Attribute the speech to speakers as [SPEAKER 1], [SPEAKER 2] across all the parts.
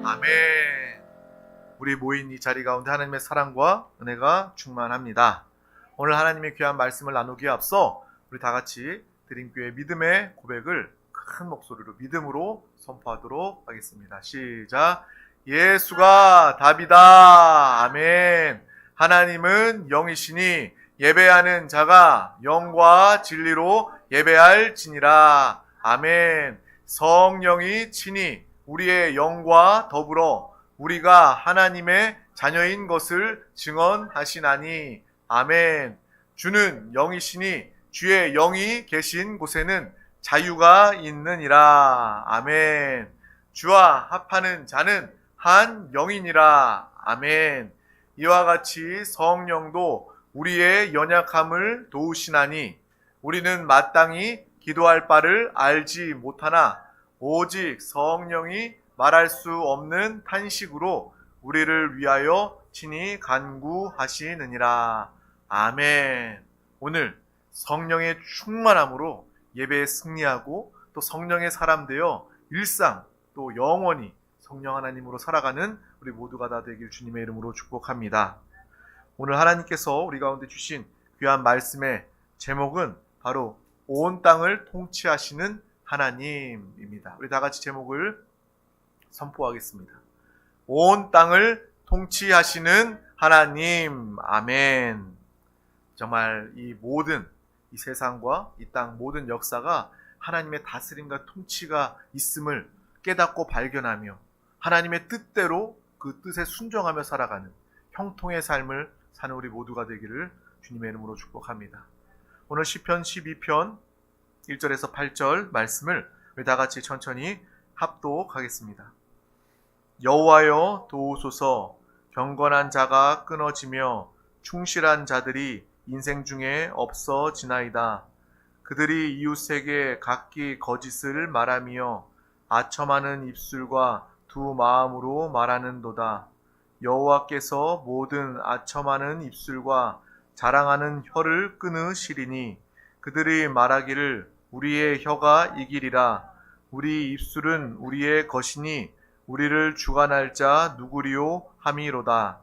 [SPEAKER 1] 아멘. 우리 모인 이 자리 가운데 하나님의 사랑과 은혜가 충만합니다. 오늘 하나님의 귀한 말씀을 나누기에 앞서 우리 다 같이 드림교회 믿음의 고백을 큰 목소리로 믿음으로 선포하도록 하겠습니다. 시작. 예수가 답이다. 아멘. 하나님은 영이시니 예배하는 자가 영과 진리로 예배할지니라. 아멘. 성령이 친히 우리의 영과 더불어 우리가 하나님의 자녀인 것을 증언하시나니. 아멘. 주는 영이시니 주의 영이 계신 곳에는 자유가 있느니라. 아멘. 주와 합하는 자는 한 영이니라. 아멘. 이와 같이 성령도 우리의 연약함을 도우시나니 우리는 마땅히 기도할 바를 알지 못하나 오직 성령이 말할 수 없는 탄식으로 우리를 위하여 친히 간구하시느니라. 아멘. 오늘 성령의 충만함으로 예배에 승리하고 또 성령의 사람 되어 일상 또 영원히 성령 하나님으로 살아가는 우리 모두가 다 되길 주님의 이름으로 축복합니다. 오늘 하나님께서 우리 가운데 주신 귀한 말씀의 제목은 바로 온 땅을 통치하시는 하나님입니다. 우리 다 같이 제목을 선포하겠습니다. 온 땅을 통치하시는 하나님. 아멘. 정말 이 세상과 이 땅 모든 역사가 하나님의 다스림과 통치가 있음을 깨닫고 발견하며 하나님의 뜻대로 그 뜻에 순종하며 살아가는 형통의 삶을 사는 우리 모두가 되기를 주님의 이름으로 축복합니다. 오늘 시편 12편 1절에서 8절 말씀을 우리 다 같이 천천히 합독하겠습니다. 여호와여 도우소서. 경건한 자가 끊어지며 충실한 자들이 인생 중에 없어지나이다. 그들이 이웃에게 각기 거짓을 말하며 아첨하는 입술과 두 마음으로 말하는도다. 여호와께서 모든 아첨하는 입술과 자랑하는 혀를 끊으시리니 그들이 말하기를 우리의 혀가 이기리라. 우리 입술은 우리의 것이니 우리를 주관할 자 누구리요 함이로다.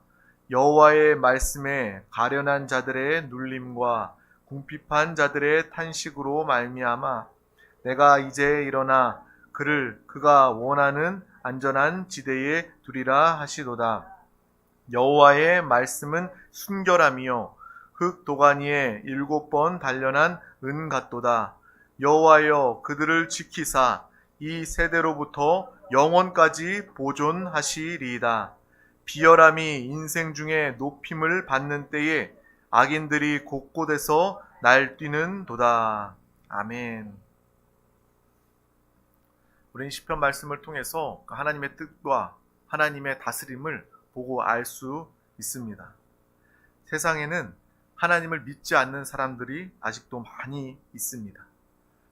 [SPEAKER 1] 여호와의 말씀에 가련한 자들의 눌림과 궁핍한 자들의 탄식으로 말미암아 내가 이제 일어나 그가 원하는 안전한 지대에 두리라 하시도다. 여호와의 말씀은 순결함이요 흙 도가니에 7번 단련한 은 같도다. 여호와여 그들을 지키사 이 세대로부터 영원까지 보존하시리이다. 비열함이 인생 중에 높임을 받는 때에 악인들이 곳곳에서 날뛰는 도다. 아멘. 우리는 시편 말씀을 통해서 하나님의 뜻과 하나님의 다스림을 보고 알 수 있습니다. 세상에는 하나님을 믿지 않는 사람들이 아직도 많이 있습니다.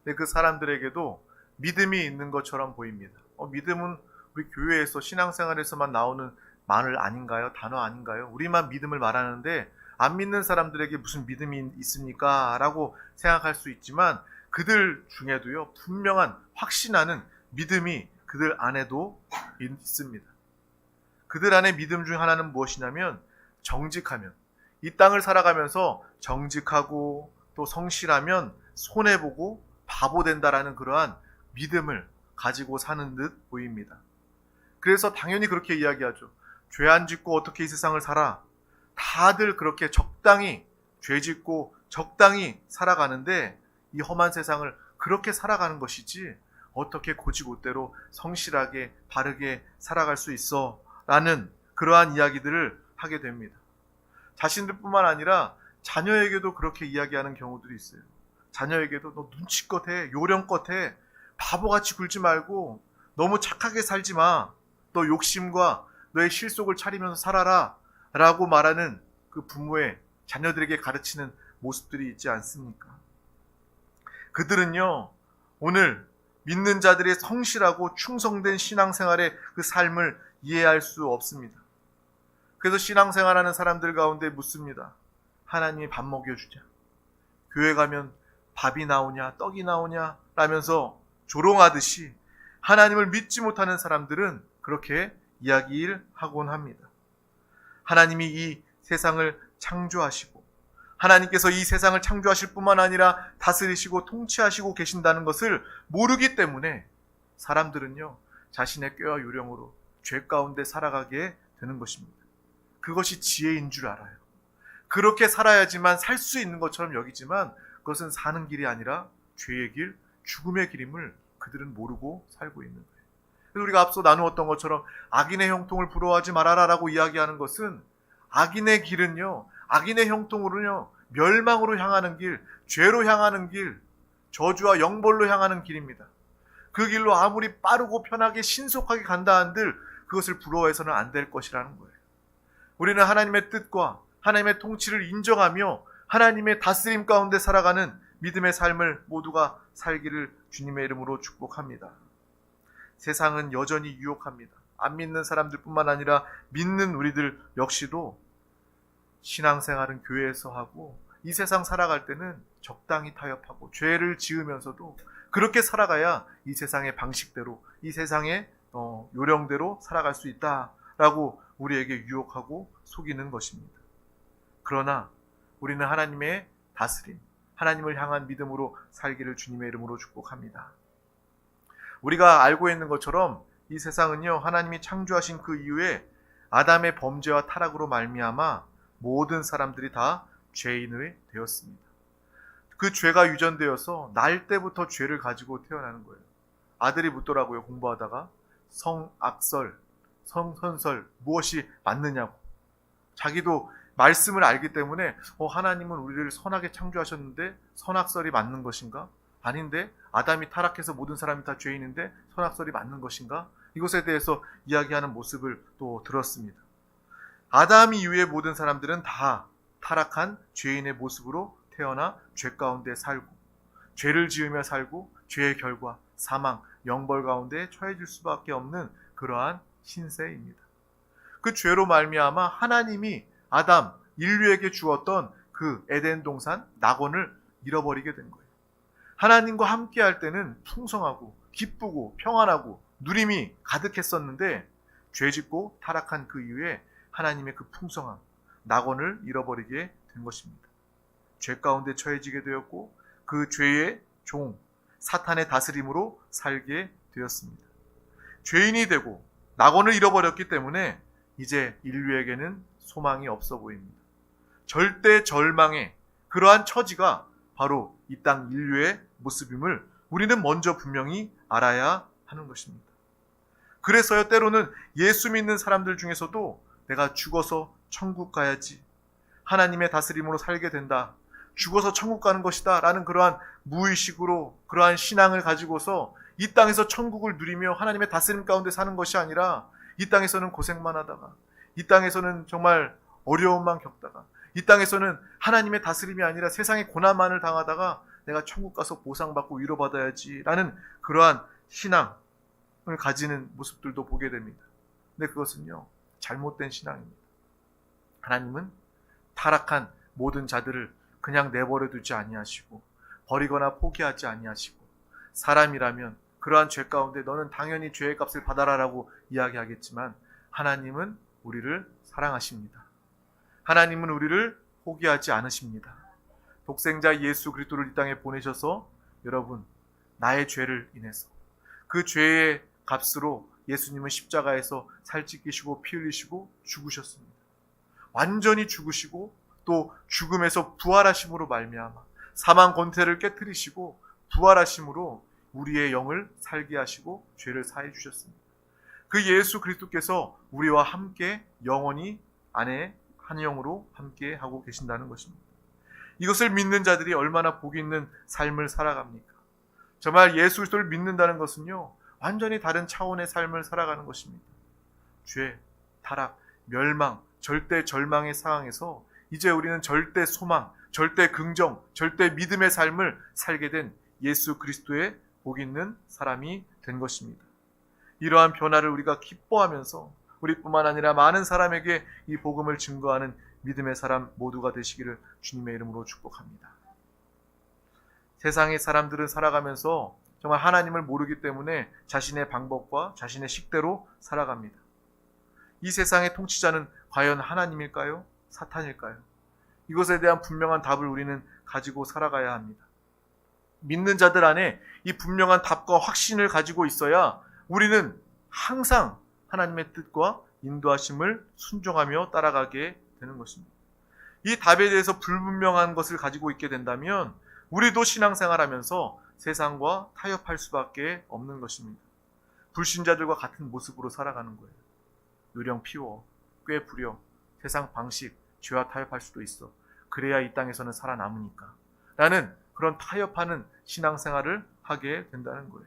[SPEAKER 1] 근데 그 사람들에게도 믿음이 있는 것처럼 보입니다. 믿음은 우리 교회에서 신앙생활에서만 나오는 말 아닌가요? 단어 아닌가요? 우리만 믿음을 말하는데 안 믿는 사람들에게 무슨 믿음이 있습니까? 라고 생각할 수 있지만 그들 중에도요 분명한 확신하는 믿음이 그들 안에도 있습니다. 그들 안에 믿음 중 하나는 무엇이냐면 정직하면, 이 땅을 살아가면서 정직하고 또 성실하면 손해보고 바보 된다라는 그러한 믿음을 가지고 사는 듯 보입니다. 그래서 당연히 그렇게 이야기하죠. 죄 안 짓고 어떻게 이 세상을 살아? 다들 그렇게 적당히 죄 짓고 적당히 살아가는데 이 험한 세상을 그렇게 살아가는 것이지 어떻게 고지고대로 성실하게 바르게 살아갈 수 있어? 라는 그러한 이야기들을 하게 됩니다. 자신들뿐만 아니라 자녀에게도 그렇게 이야기하는 경우들이 있어요. 자녀에게도 너 눈치껏 해, 요령껏 해, 바보같이 굴지 말고 너무 착하게 살지 마. 너 욕심과 너의 실속을 차리면서 살아라 라고 말하는 그 부모의 자녀들에게 가르치는 모습들이 있지 않습니까? 그들은요 오늘 믿는 자들의 성실하고 충성된 신앙생활의 그 삶을 이해할 수 없습니다. 그래서 신앙생활하는 사람들 가운데 묻습니다. 하나님이 밥 먹여주냐? 교회 가면 밥이 나오냐 떡이 나오냐 라면서 조롱하듯이 하나님을 믿지 못하는 사람들은 그렇게 이야기하곤 합니다. 하나님이 이 세상을 창조하시고 하나님께서 이 세상을 창조하실 뿐만 아니라 다스리시고 통치하시고 계신다는 것을 모르기 때문에 사람들은요, 자신의 꾀와 요령으로 죄 가운데 살아가게 되는 것입니다. 그것이 지혜인 줄 알아요. 그렇게 살아야지만 살 수 있는 것처럼 여기지만 그것은 사는 길이 아니라 죄의 길, 죽음의 길임을 그들은 모르고 살고 있는 거예요. 그래서 우리가 앞서 나누었던 것처럼 악인의 형통을 부러워하지 말아라라고 이야기하는 것은 악인의 길은요, 악인의 형통으로는요, 멸망으로 향하는 길, 죄로 향하는 길, 저주와 영벌로 향하는 길입니다. 그 길로 아무리 빠르고 편하게 신속하게 간다 한들 그것을 부러워해서는 안 될 것이라는 거예요. 우리는 하나님의 뜻과 하나님의 통치를 인정하며 하나님의 다스림 가운데 살아가는 믿음의 삶을 모두가 살기를 주님의 이름으로 축복합니다. 세상은 여전히 유혹합니다. 안 믿는 사람들뿐만 아니라 믿는 우리들 역시도 신앙생활은 교회에서 하고 이 세상 살아갈 때는 적당히 타협하고 죄를 지으면서도 그렇게 살아가야 이 세상의 방식대로, 이 세상의 요령대로 살아갈 수 있다라고 우리에게 유혹하고 속이는 것입니다. 그러나 우리는 하나님의 다스림, 하나님을 향한 믿음으로 살기를 주님의 이름으로 축복합니다. 우리가 알고 있는 것처럼 이 세상은요, 하나님이 창조하신 그 이후에 아담의 범죄와 타락으로 말미암아 모든 사람들이 다 죄인이 되었습니다. 그 죄가 유전되어서 날 때부터 죄를 가지고 태어나는 거예요. 아들이 묻더라고요, 공부하다가. 성악설, 성선설 무엇이 맞느냐고. 자기도 말씀을 알기 때문에 하나님은 우리를 선하게 창조하셨는데 선악설이 맞는 것인가? 아닌데 아담이 타락해서 모든 사람이 다 죄인인데 선악설이 맞는 것인가? 이것에 대해서 이야기하는 모습을 또 들었습니다. 아담 이후의 모든 사람들은 다 타락한 죄인의 모습으로 태어나 죄 가운데 살고 죄를 지으며 살고 죄의 결과 사망, 영벌 가운데 처해질 수밖에 없는 그러한 신세입니다. 그 죄로 말미암아 하나님이 아담, 인류에게 주었던 그 에덴 동산, 낙원을 잃어버리게 된 거예요. 하나님과 함께 할 때는 풍성하고 기쁘고 평안하고 누림이 가득했었는데 죄짓고 타락한 그 이후에 하나님의 그 풍성한 낙원을 잃어버리게 된 것입니다. 죄 가운데 처해지게 되었고 그 죄의 종, 사탄의 다스림으로 살게 되었습니다. 죄인이 되고 낙원을 잃어버렸기 때문에 이제 인류에게는 소망이 없어 보입니다. 절대 절망의 그러한 처지가 바로 이 땅 인류의 모습임을 우리는 먼저 분명히 알아야 하는 것입니다. 그래서요, 때로는 예수 믿는 사람들 중에서도 내가 죽어서 천국 가야지, 하나님의 다스림으로 살게 된다, 죽어서 천국 가는 것이다 라는 그러한 무의식으로 그러한 신앙을 가지고서 이 땅에서 천국을 누리며 하나님의 다스림 가운데 사는 것이 아니라 이 땅에서는 고생만 하다가 이 땅에서는 정말 어려움만 겪다가 이 땅에서는 하나님의 다스림이 아니라 세상의 고난만을 당하다가 내가 천국 가서 보상받고 위로받아야지 라는 그러한 신앙을 가지는 모습들도 보게 됩니다. 근데 그것은요, 잘못된 신앙입니다. 하나님은 타락한 모든 자들을 그냥 내버려 두지 아니하시고 버리거나 포기하지 아니하시고 사람이라면 그러한 죄 가운데 너는 당연히 죄의 값을 받아라라고 이야기하겠지만 하나님은 우리를 사랑하십니다. 하나님은 우리를 포기하지 않으십니다. 독생자 예수 그리스도를 이 땅에 보내셔서 여러분, 나의 죄를 인해서 그 죄의 값으로 예수님은 십자가에서 살 찢기시고 피 흘리시고 죽으셨습니다. 완전히 죽으시고 또 죽음에서 부활하심으로 말미암아 사망 권세를 깨뜨리시고 부활하심으로 우리의 영을 살게 하시고 죄를 사해 주셨습니다. 그 예수 그리스도께서 우리와 함께 영원히 안에 한 영으로 함께 하고 계신다는 것입니다. 이것을 믿는 자들이 얼마나 복 있는 삶을 살아갑니까? 정말 예수 그리스도를 믿는다는 것은요, 완전히 다른 차원의 삶을 살아가는 것입니다. 죄, 타락, 멸망, 절대 절망의 상황에서 이제 우리는 절대 소망, 절대 긍정, 절대 믿음의 삶을 살게 된 예수 그리스도의 복 있는 사람이 된 것입니다. 이러한 변화를 우리가 기뻐하면서 우리뿐만 아니라 많은 사람에게 이 복음을 증거하는 믿음의 사람 모두가 되시기를 주님의 이름으로 축복합니다. 세상의 사람들은 살아가면서 정말 하나님을 모르기 때문에 자신의 방법과 자신의 식대로 살아갑니다. 이 세상의 통치자는 과연 하나님일까요? 사탄일까요? 이것에 대한 분명한 답을 우리는 가지고 살아가야 합니다. 믿는 자들 안에 이 분명한 답과 확신을 가지고 있어야 우리는 항상 하나님의 뜻과 인도하심을 순종하며 따라가게 되는 것입니다. 이 답에 대해서 불분명한 것을 가지고 있게 된다면 우리도 신앙생활하면서 세상과 타협할 수밖에 없는 것입니다. 불신자들과 같은 모습으로 살아가는 거예요. 요령 피워, 꽤 부려, 세상 방식, 죄와 타협할 수도 있어. 그래야 이 땅에서는 살아남으니까. 라는 그런 타협하는 신앙생활을 하게 된다는 거예요.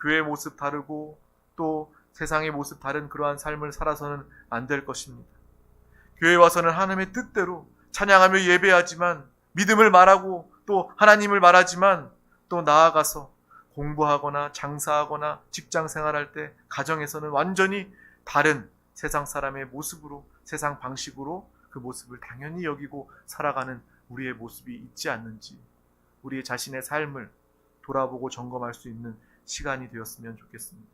[SPEAKER 1] 교회의 모습 다르고 또 세상의 모습 다른 그러한 삶을 살아서는 안 될 것입니다. 교회에 와서는 하나님의 뜻대로 찬양하며 예배하지만 믿음을 말하고 또 하나님을 말하지만 또 나아가서 공부하거나 장사하거나 직장 생활할 때 가정에서는 완전히 다른 세상 사람의 모습으로 세상 방식으로 그 모습을 당연히 여기고 살아가는 우리의 모습이 있지 않는지 우리의 자신의 삶을 돌아보고 점검할 수 있는 시간이 되었으면 좋겠습니다.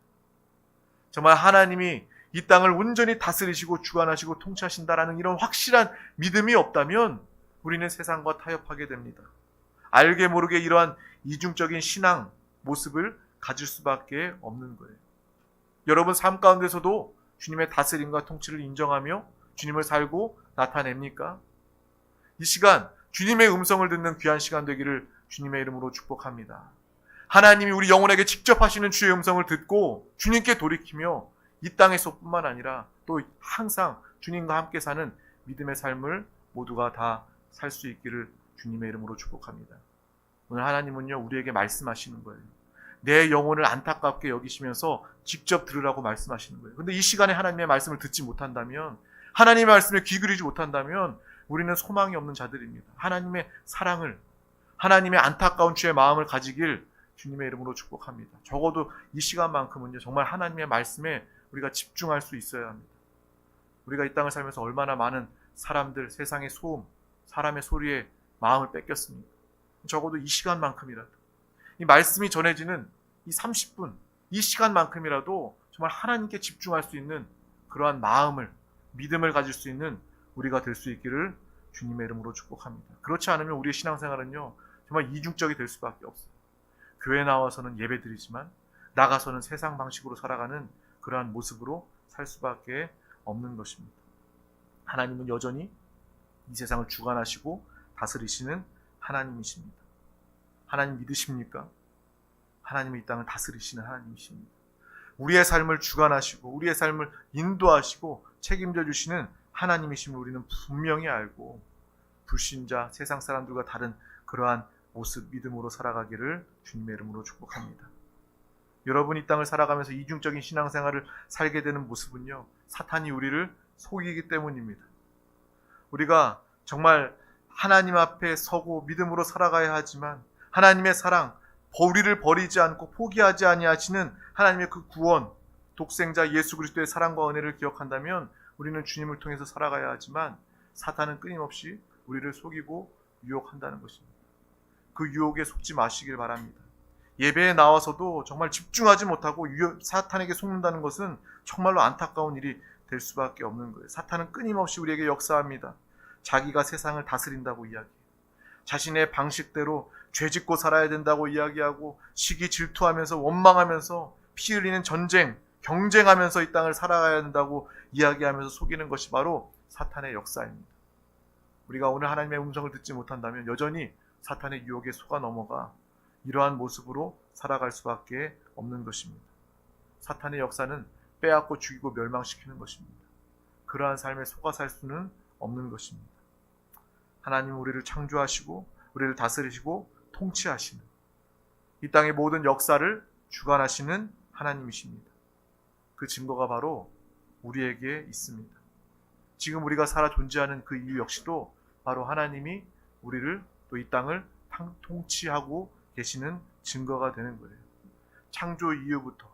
[SPEAKER 1] 정말 하나님이 이 땅을 온전히 다스리시고 주관하시고 통치하신다라는 이런 확실한 믿음이 없다면 우리는 세상과 타협하게 됩니다. 알게 모르게 이러한 이중적인 신앙 모습을 가질 수밖에 없는 거예요. 여러분 삶 가운데서도 주님의 다스림과 통치를 인정하며 주님을 살고 나타냅니까? 이 시간 주님의 음성을 듣는 귀한 시간 되기를 주님의 이름으로 축복합니다. 하나님이 우리 영혼에게 직접 하시는 주의 음성을 듣고 주님께 돌이키며 이 땅에서뿐만 아니라 또 항상 주님과 함께 사는 믿음의 삶을 모두가 다 살 수 있기를 주님의 이름으로 축복합니다. 오늘 하나님은요 우리에게 말씀하시는 거예요. 내 영혼을 안타깝게 여기시면서 직접 들으라고 말씀하시는 거예요. 그런데 이 시간에 하나님의 말씀을 듣지 못한다면 하나님의 말씀에 귀 기울이지 못한다면 우리는 소망이 없는 자들입니다. 하나님의 사랑을 하나님의 안타까운 주의 마음을 가지길 주님의 이름으로 축복합니다. 적어도 이 시간만큼은요 정말 하나님의 말씀에 우리가 집중할 수 있어야 합니다. 우리가 이 땅을 살면서 얼마나 많은 사람들, 세상의 소음, 사람의 소리에 마음을 뺏겼습니까? 적어도 이 시간만큼이라도 이 말씀이 전해지는 이 30분, 이 시간만큼이라도 정말 하나님께 집중할 수 있는 그러한 마음을, 믿음을 가질 수 있는 우리가 될 수 있기를 주님의 이름으로 축복합니다. 그렇지 않으면 우리의 신앙생활은요 정말 이중적이 될 수밖에 없어요. 교회 나와서는 예배드리지만 나가서는 세상 방식으로 살아가는 그러한 모습으로 살 수밖에 없는 것입니다. 하나님은 여전히 이 세상을 주관하시고 다스리시는 하나님이십니다. 하나님 믿으십니까? 하나님은 이 땅을 다스리시는 하나님이십니다. 우리의 삶을 주관하시고 우리의 삶을 인도하시고 책임져 주시는 하나님이심을 우리는 분명히 알고 불신자, 세상 사람들과 다른 그러한 모습, 믿음으로 살아가기를 주님의 이름으로 축복합니다. 여러분 이 땅을 살아가면서 이중적인 신앙생활을 살게 되는 모습은요 사탄이 우리를 속이기 때문입니다. 우리가 정말 하나님 앞에 서고 믿음으로 살아가야 하지만 하나님의 사랑, 우리를 버리지 않고 포기하지 아니하시는 하나님의 그 구원, 독생자 예수 그리스도의 사랑과 은혜를 기억한다면 우리는 주님을 통해서 살아가야 하지만 사탄은 끊임없이 우리를 속이고 유혹한다는 것입니다. 그 유혹에 속지 마시길 바랍니다. 예배에 나와서도 정말 집중하지 못하고 사탄에게 속는다는 것은 정말로 안타까운 일이 될 수밖에 없는 거예요. 사탄은 끊임없이 우리에게 역사합니다. 자기가 세상을 다스린다고 이야기해요. 자신의 방식대로 죄짓고 살아야 된다고 이야기하고 시기 질투하면서 원망하면서 피 흘리는 전쟁, 경쟁하면서 이 땅을 살아가야 된다고 이야기하면서 속이는 것이 바로 사탄의 역사입니다. 우리가 오늘 하나님의 음성을 듣지 못한다면 여전히 사탄의 유혹에 속아 넘어가 이러한 모습으로 살아갈 수밖에 없는 것입니다. 사탄의 역사는 빼앗고 죽이고 멸망시키는 것입니다. 그러한 삶에 속아 살 수는 없는 것입니다. 하나님은 우리를 창조하시고 우리를 다스리시고 통치하시는 이 땅의 모든 역사를 주관하시는 하나님이십니다. 그 증거가 바로 우리에게 있습니다. 지금 우리가 살아 존재하는 그 이유 역시도 바로 하나님이 우리를 또 이 땅을 통치하고 계시는 증거가 되는 거예요. 창조 이후부터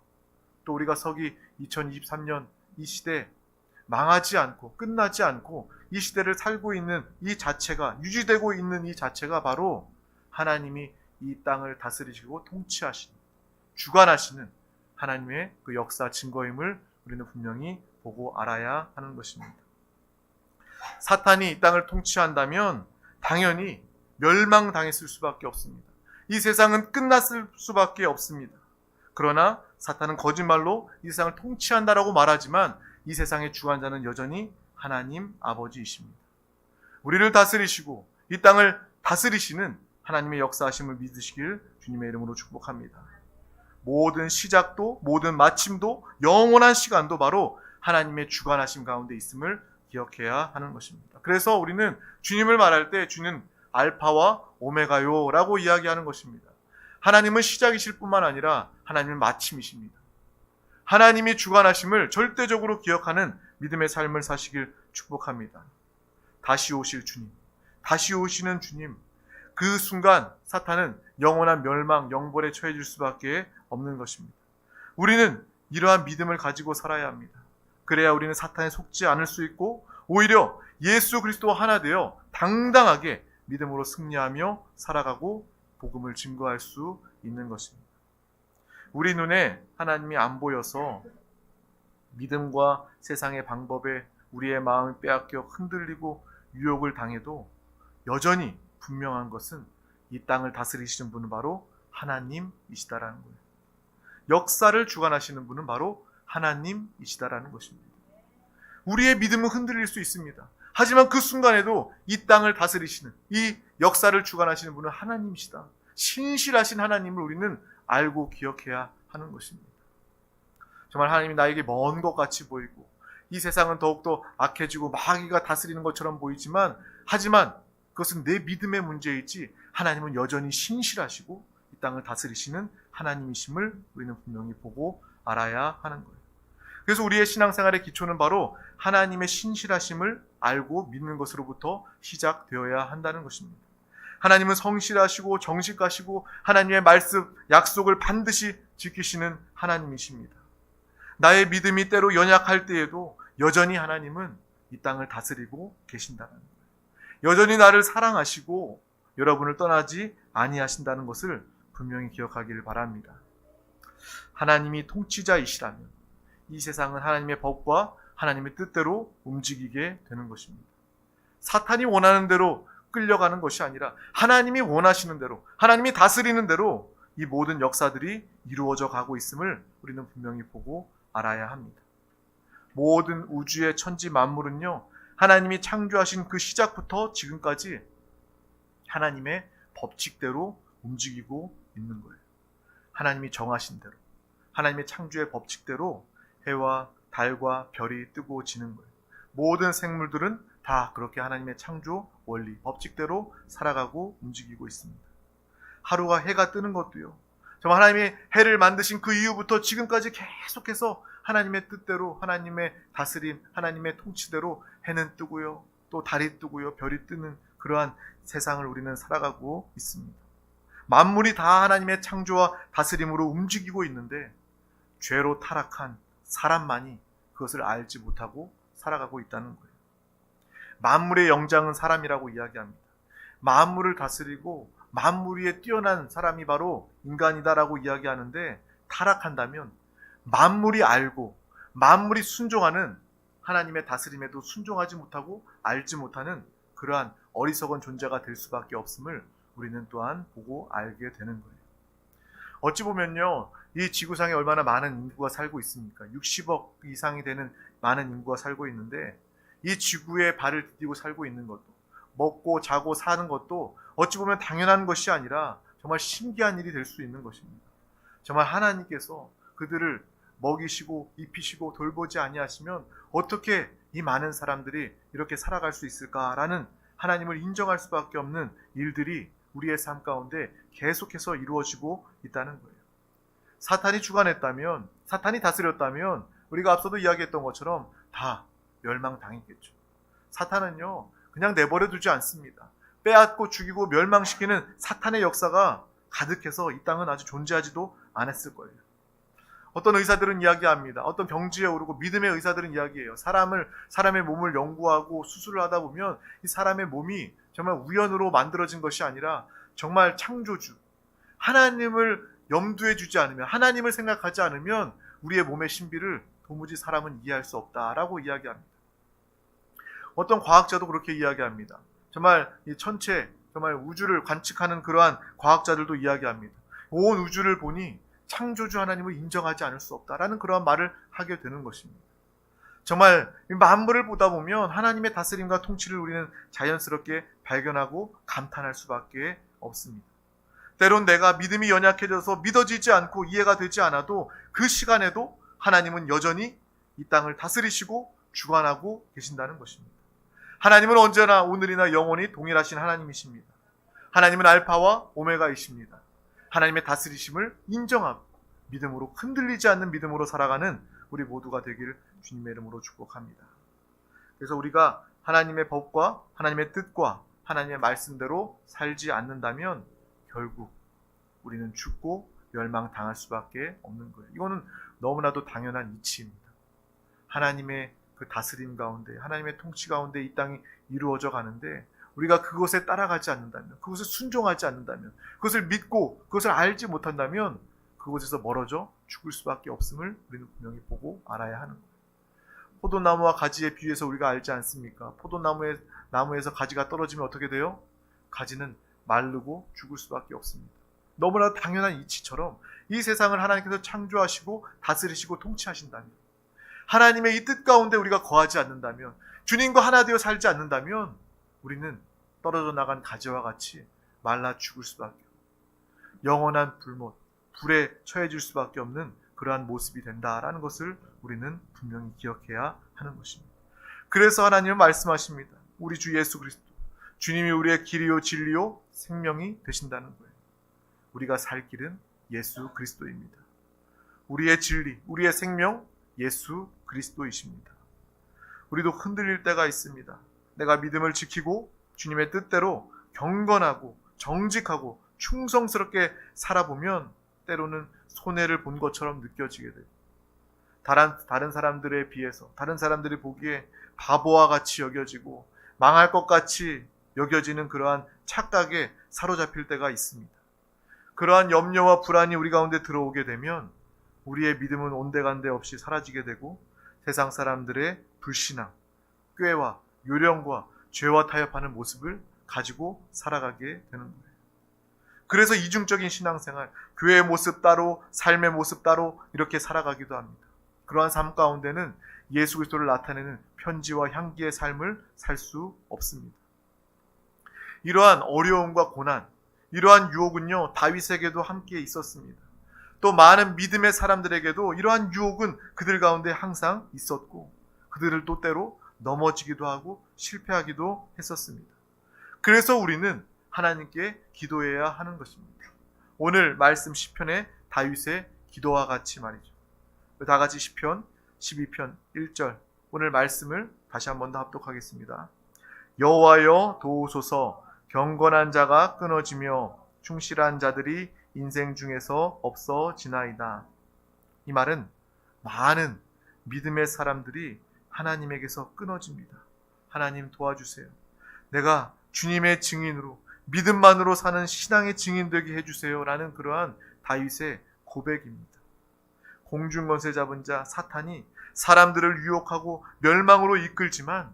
[SPEAKER 1] 또 우리가 서기 2023년 이 시대 망하지 않고 끝나지 않고 이 시대를 살고 있는 이 자체가 유지되고 있는 이 자체가 바로 하나님이 이 땅을 다스리시고 통치하시는 주관하시는 하나님의 그 역사 증거임을 우리는 분명히 보고 알아야 하는 것입니다. 사탄이 이 땅을 통치한다면 당연히 멸망당했을 수밖에 없습니다. 이 세상은 끝났을 수밖에 없습니다. 그러나 사탄은 거짓말로 이 세상을 통치한다라고 말하지만 이 세상의 주관자는 여전히 하나님 아버지이십니다. 우리를 다스리시고 이 땅을 다스리시는 하나님의 역사하심을 믿으시길 주님의 이름으로 축복합니다. 모든 시작도 모든 마침도 영원한 시간도 바로 하나님의 주관하심 가운데 있음을 기억해야 하는 것입니다. 그래서 우리는 주님을 말할 때 주는 알파와 오메가요 라고 이야기하는 것입니다. 하나님은 시작이실 뿐만 아니라 하나님은 마침이십니다. 하나님이 주관하심을 절대적으로 기억하는 믿음의 삶을 사시길 축복합니다. 다시 오실 주님, 다시 오시는 주님, 그 순간 사탄은 영원한 멸망, 영벌에 처해질 수밖에 없는 것입니다. 우리는 이러한 믿음을 가지고 살아야 합니다. 그래야 우리는 사탄에 속지 않을 수 있고 오히려 예수 그리스도와 하나 되어 당당하게 믿음으로 승리하며 살아가고 복음을 증거할 수 있는 것입니다. 우리 눈에 하나님이 안 보여서 믿음과 세상의 방법에 우리의 마음이 빼앗겨 흔들리고 유혹을 당해도 여전히 분명한 것은 이 땅을 다스리시는 분은 바로 하나님이시다라는 거예요. 역사를 주관하시는 분은 바로 하나님이시다라는 것입니다. 우리의 믿음은 흔들릴 수 있습니다. 하지만 그 순간에도 이 땅을 다스리시는, 이 역사를 주관하시는 분은 하나님이시다. 신실하신 하나님을 우리는 알고 기억해야 하는 것입니다. 정말 하나님이 나에게 먼 것 같이 보이고 이 세상은 더욱더 악해지고 마귀가 다스리는 것처럼 보이지만 하지만 그것은 내 믿음의 문제이지 하나님은 여전히 신실하시고 이 땅을 다스리시는 하나님이심을 우리는 분명히 보고 알아야 하는 거예요. 그래서 우리의 신앙생활의 기초는 바로 하나님의 신실하심을 알고 믿는 것으로부터 시작되어야 한다는 것입니다. 하나님은 성실하시고 정직하시고 하나님의 말씀, 약속을 반드시 지키시는 하나님이십니다. 나의 믿음이 때로 연약할 때에도 여전히 하나님은 이 땅을 다스리고 계신다는 거예요. 여전히 나를 사랑하시고 여러분을 떠나지 아니하신다는 것을 분명히 기억하기를 바랍니다. 하나님이 통치자이시라면 이 세상은 하나님의 법과 하나님의 뜻대로 움직이게 되는 것입니다. 사탄이 원하는 대로 끌려가는 것이 아니라 하나님이 원하시는 대로, 하나님이 다스리는 대로 이 모든 역사들이 이루어져 가고 있음을 우리는 분명히 보고 알아야 합니다. 모든 우주의 천지 만물은요, 하나님이 창조하신 그 시작부터 지금까지 하나님의 법칙대로 움직이고 있는 거예요. 하나님이 정하신 대로, 하나님의 창조의 법칙대로 해와 달과 별이 뜨고 지는 거예요. 모든 생물들은 다 그렇게 하나님의 창조 원리, 법칙대로 살아가고 움직이고 있습니다. 하루가 해가 뜨는 것도요, 정말 하나님이 해를 만드신 그 이후부터 지금까지 계속해서 하나님의 뜻대로, 하나님의 다스림, 하나님의 통치대로 해는 뜨고요, 또 달이 뜨고요, 별이 뜨는 그러한 세상을 우리는 살아가고 있습니다. 만물이 다 하나님의 창조와 다스림으로 움직이고 있는데 죄로 타락한 사람만이 그것을 알지 못하고 살아가고 있다는 거예요. 만물의 영장은 사람이라고 이야기합니다. 만물을 다스리고 만물 위에 뛰어난 사람이 바로 인간이다라고 이야기하는데 타락한다면 만물이 알고 만물이 순종하는 하나님의 다스림에도 순종하지 못하고 알지 못하는 그러한 어리석은 존재가 될 수밖에 없음을 우리는 또한 보고 알게 되는 거예요. 어찌 보면요, 이 지구상에 얼마나 많은 인구가 살고 있습니까? 60억 이상이 되는 많은 인구가 살고 있는데 이 지구에 발을 디디고 살고 있는 것도, 먹고 자고 사는 것도 어찌 보면 당연한 것이 아니라 정말 신기한 일이 될 수 있는 것입니다. 정말 하나님께서 그들을 먹이시고 입히시고 돌보지 아니하시면 어떻게 이 많은 사람들이 이렇게 살아갈 수 있을까라는 하나님을 인정할 수밖에 없는 일들이 우리의 삶 가운데 계속해서 이루어지고 있다는 거예요. 사탄이 주관했다면, 사탄이 다스렸다면 우리가 앞서도 이야기했던 것처럼 다 멸망당했겠죠. 사탄은요, 그냥 내버려 두지 않습니다. 빼앗고 죽이고 멸망시키는 사탄의 역사가 가득해서 이 땅은 아주 존재하지도 않았을 거예요. 어떤 의사들은 이야기합니다. 어떤 병지에 오르고 믿음의 의사들은 이야기해요. 사람의 몸을 연구하고 수술을 하다 보면 이 사람의 몸이 정말 우연으로 만들어진 것이 아니라 정말 창조주, 하나님을 염두에 두지 않으면, 하나님을 생각하지 않으면 우리의 몸의 신비를 도무지 사람은 이해할 수 없다라고 이야기합니다. 어떤 과학자도 그렇게 이야기합니다. 정말 이 천체, 정말 우주를 관측하는 그러한 과학자들도 이야기합니다. 온 우주를 보니 창조주 하나님을 인정하지 않을 수 없다라는 그러한 말을 하게 되는 것입니다. 정말 만물을 보다 보면 하나님의 다스림과 통치를 우리는 자연스럽게 발견하고 감탄할 수밖에 없습니다. 때론 내가 믿음이 연약해져서 믿어지지 않고 이해가 되지 않아도 그 시간에도 하나님은 여전히 이 땅을 다스리시고 주관하고 계신다는 것입니다. 하나님은 언제나 오늘이나 영원히 동일하신 하나님이십니다. 하나님은 알파와 오메가이십니다. 하나님의 다스리심을 인정하고 믿음으로 흔들리지 않는 믿음으로 살아가는 우리 모두가 되길 주님의 이름으로 축복합니다. 그래서 우리가 하나님의 법과 하나님의 뜻과 하나님의 말씀대로 살지 않는다면 결국 우리는 죽고 멸망당할 수밖에 없는 거예요. 이거는 너무나도 당연한 이치입니다. 하나님의 그 다스림 가운데, 하나님의 통치 가운데 이 땅이 이루어져 가는데 우리가 그것에 따라가지 않는다면, 그것을 순종하지 않는다면, 그것을 믿고 그것을 알지 못한다면 그곳에서 멀어져 죽을 수밖에 없음을 우리는 분명히 보고 알아야 하는 거예요. 포도나무와 가지의 비유에서 우리가 알지 않습니까? 나무에서 가지가 떨어지면 어떻게 돼요? 가지는 마르고 죽을 수밖에 없습니다. 너무나 당연한 이치처럼 이 세상을 하나님께서 창조하시고 다스리시고 통치하신다면, 하나님의 이 뜻 가운데 우리가 거하지 않는다면, 주님과 하나 되어 살지 않는다면 우리는 떨어져 나간 가지와 같이 말라 죽을 수밖에 없고 영원한 불에 처해질 수밖에 없는 그러한 모습이 된다라는 것을 우리는 분명히 기억해야 하는 것입니다. 그래서 하나님은 말씀하십니다. 우리 주 예수 그리스도, 주님이 우리의 길이요 진리요 생명이 되신다는 거예요. 우리가 살 길은 예수 그리스도입니다. 우리의 진리, 우리의 생명 예수 그리스도이십니다. 우리도 흔들릴 때가 있습니다. 내가 믿음을 지키고 주님의 뜻대로 경건하고 정직하고 충성스럽게 살아보면 때로는 손해를 본 것처럼 느껴지게 돼요. 다른 사람들에 비해서, 다른 사람들이 보기에 바보와 같이 여겨지고 망할 것 같이 여겨지는 그러한 착각에 사로잡힐 때가 있습니다. 그러한 염려와 불안이 우리 가운데 들어오게 되면 우리의 믿음은 온데간데 없이 사라지게 되고 세상 사람들의 불신앙, 꾀와 요령과 죄와 타협하는 모습을 가지고 살아가게 되는 거예요. 그래서 이중적인 신앙생활, 교회의 모습 따로, 삶의 모습 따로 이렇게 살아가기도 합니다. 그러한 삶 가운데는 예수 그리스도를 나타내는 편지와 향기의 삶을 살 수 없습니다. 이러한 어려움과 고난, 이러한 유혹은요, 다윗에게도 함께 있었습니다. 또 많은 믿음의 사람들에게도 이러한 유혹은 그들 가운데 항상 있었고 그들을 또 때로 넘어지기도 하고 실패하기도 했었습니다. 그래서 우리는 하나님께 기도해야 하는 것입니다. 오늘 말씀 시편의 다윗의 기도와 같이 말이죠. 다 같이 시편 12편 1절 오늘 말씀을 다시 한 번 더 합독하겠습니다. 여호와여 도우소서, 경건한 자가 끊어지며 충실한 자들이 인생 중에서 없어지나이다. 이 말은 많은 믿음의 사람들이 하나님에게서 끊어집니다. 하나님 도와주세요. 내가 주님의 증인으로 믿음만으로 사는 신앙의 증인 되게 해주세요 라는 그러한 다윗의 고백입니다. 공중권세 잡은 자 사탄이 사람들을 유혹하고 멸망으로 이끌지만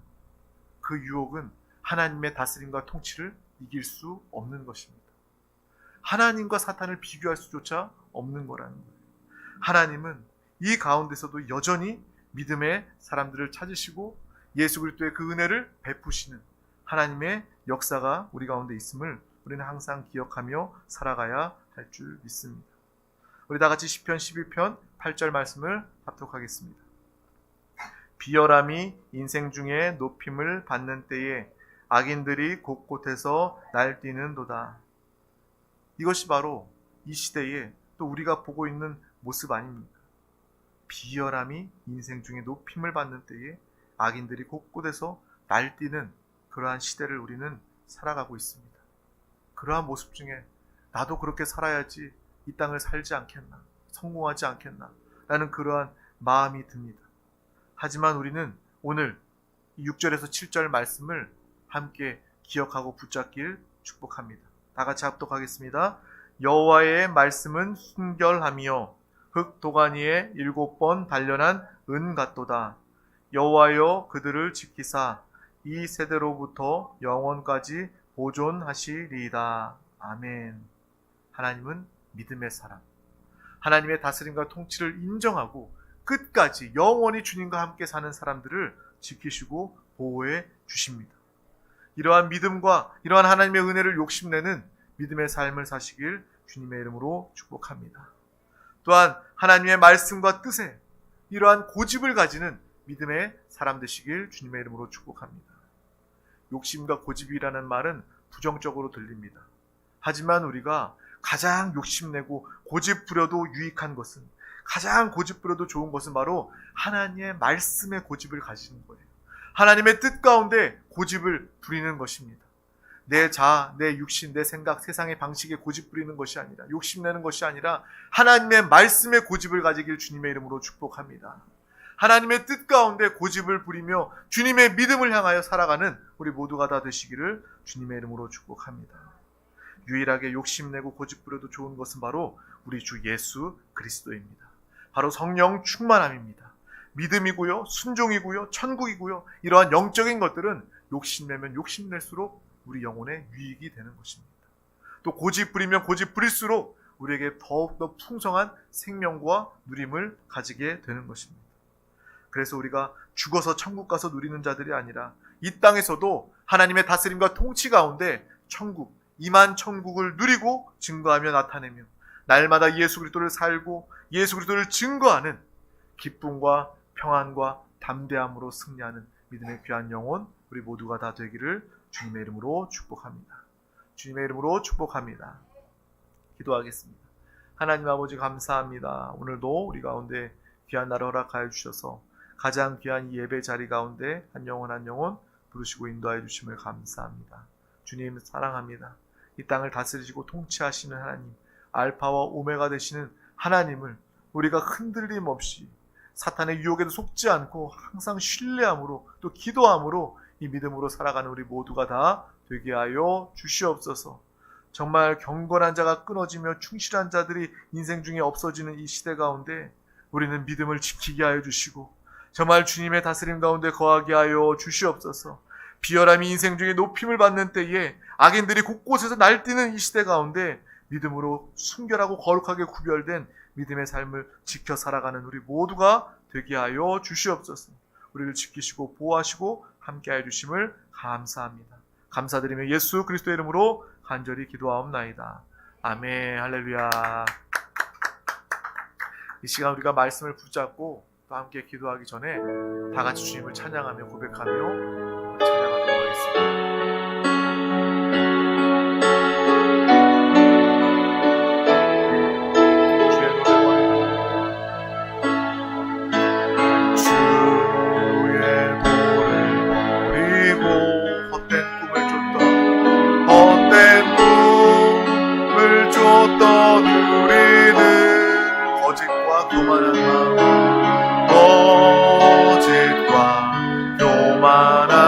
[SPEAKER 1] 그 유혹은 하나님의 다스림과 통치를 이길 수 없는 것입니다. 하나님과 사탄을 비교할 수조차 없는 거라는 거예요. 하나님은 이 가운데서도 여전히 믿음의 사람들을 찾으시고 예수 그리스도의 그 은혜를 베푸시는 하나님의 역사가 우리 가운데 있음을 우리는 항상 기억하며 살아가야 할 줄 믿습니다. 우리 다 같이 시편 11편 8절 말씀을 합독하겠습니다. 비열함이 인생 중에 높임을 받는 때에 악인들이 곳곳에서 날뛰는도다. 이것이 바로 이 시대에 또 우리가 보고 있는 모습 아닙니까? 비열함이 인생 중에 높임을 받는 때에 악인들이 곳곳에서 날뛰는 그러한 시대를 우리는 살아가고 있습니다. 그러한 모습 중에 나도 그렇게 살아야지 이 땅을 살지 않겠나, 성공하지 않겠나 라는 그러한 마음이 듭니다. 하지만 우리는 오늘 6절에서 7절 말씀을 함께 기억하고 붙잡길 축복합니다. 다 같이 합독하겠습니다. 여호와의 말씀은 순결하며 흙 도가니에 7번 단련한 은 같도다. 여호와여 그들을 지키사 이 세대로부터 영원까지 보존하시리이다. 아멘. 하나님은 믿음의 사람, 하나님의 다스림과 통치를 인정하고 끝까지 영원히 주님과 함께 사는 사람들을 지키시고 보호해 주십니다. 이러한 믿음과 이러한 하나님의 은혜를 욕심내는 믿음의 삶을 사시길 주님의 이름으로 축복합니다. 또한 하나님의 말씀과 뜻에 이러한 고집을 가지는 믿음의 사람 되시길 주님의 이름으로 축복합니다. 욕심과 고집이라는 말은 부정적으로 들립니다. 하지만 우리가 가장 욕심내고 고집 부려도 유익한 것은, 가장 고집 부려도 좋은 것은 바로 하나님의 말씀에 고집을 가지는 거예요. 하나님의 뜻 가운데 고집을 부리는 것입니다. 내 자아, 내 육신, 내 생각, 세상의 방식에 고집 부리는 것이 아니라, 욕심내는 것이 아니라 하나님의 말씀에 고집을 가지길 주님의 이름으로 축복합니다. 하나님의 뜻 가운데 고집을 부리며 주님의 믿음을 향하여 살아가는 우리 모두가 다 되시기를 주님의 이름으로 축복합니다. 유일하게 욕심내고 고집 부려도 좋은 것은 바로 우리 주 예수 그리스도입니다. 바로 성령 충만함입니다. 믿음이고요, 순종이고요, 천국이고요. 이러한 영적인 것들은 욕심내면 욕심낼수록 우리 영혼에 유익이 되는 것입니다. 또 고집 부리면 고집 부릴수록 우리에게 더욱더 풍성한 생명과 누림을 가지게 되는 것입니다. 그래서 우리가 죽어서 천국 가서 누리는 자들이 아니라 이 땅에서도 하나님의 다스림과 통치 가운데 천국, 임한 천국을 누리고 증거하며 나타내며 날마다 예수 그리스도를 살고 예수 그리스도를 증거하는 기쁨과 평안과 담대함으로 승리하는 믿음의 귀한 영혼 우리 모두가 다 되기를 주님의 이름으로 축복합니다. 주님의 이름으로 축복합니다. 기도하겠습니다. 하나님 아버지 감사합니다. 오늘도 우리 가운데 귀한 날을 허락하여 주셔서 가장 귀한 이 예배 자리 가운데 한 영혼 한 영혼 부르시고 인도하여 주심을 감사합니다. 주님 사랑합니다. 이 땅을 다스리시고 통치하시는 하나님, 알파와 오메가 되시는 하나님을 우리가 흔들림 없이 사탄의 유혹에도 속지 않고 항상 신뢰함으로 또 기도함으로 이 믿음으로 살아가는 우리 모두가 다 되게 하여 주시옵소서. 정말 경건한 자가 끊어지며 충실한 자들이 인생 중에 없어지는 이 시대 가운데 우리는 믿음을 지키게 하여 주시고 정말 주님의 다스림 가운데 거하게 하여 주시옵소서. 비열함이 인생 중에 높임을 받는 때에 악인들이 곳곳에서 날뛰는 이 시대 가운데 믿음으로 순결하고 거룩하게 구별된 믿음의 삶을 지켜 살아가는 우리 모두가 되게 하여 주시옵소서. 우리를 지키시고 보호하시고 함께하여 주심을 감사합니다. 감사드리며 예수 그리스도의 이름으로 간절히 기도하옵나이다. 아멘. 할렐루야. 이 시간 우리가 말씀을 붙잡고 또 함께 기도하기 전에 다 같이 주님을 찬양하며 고백하며 찬양하도록 하겠습니다. 거짓과 교만한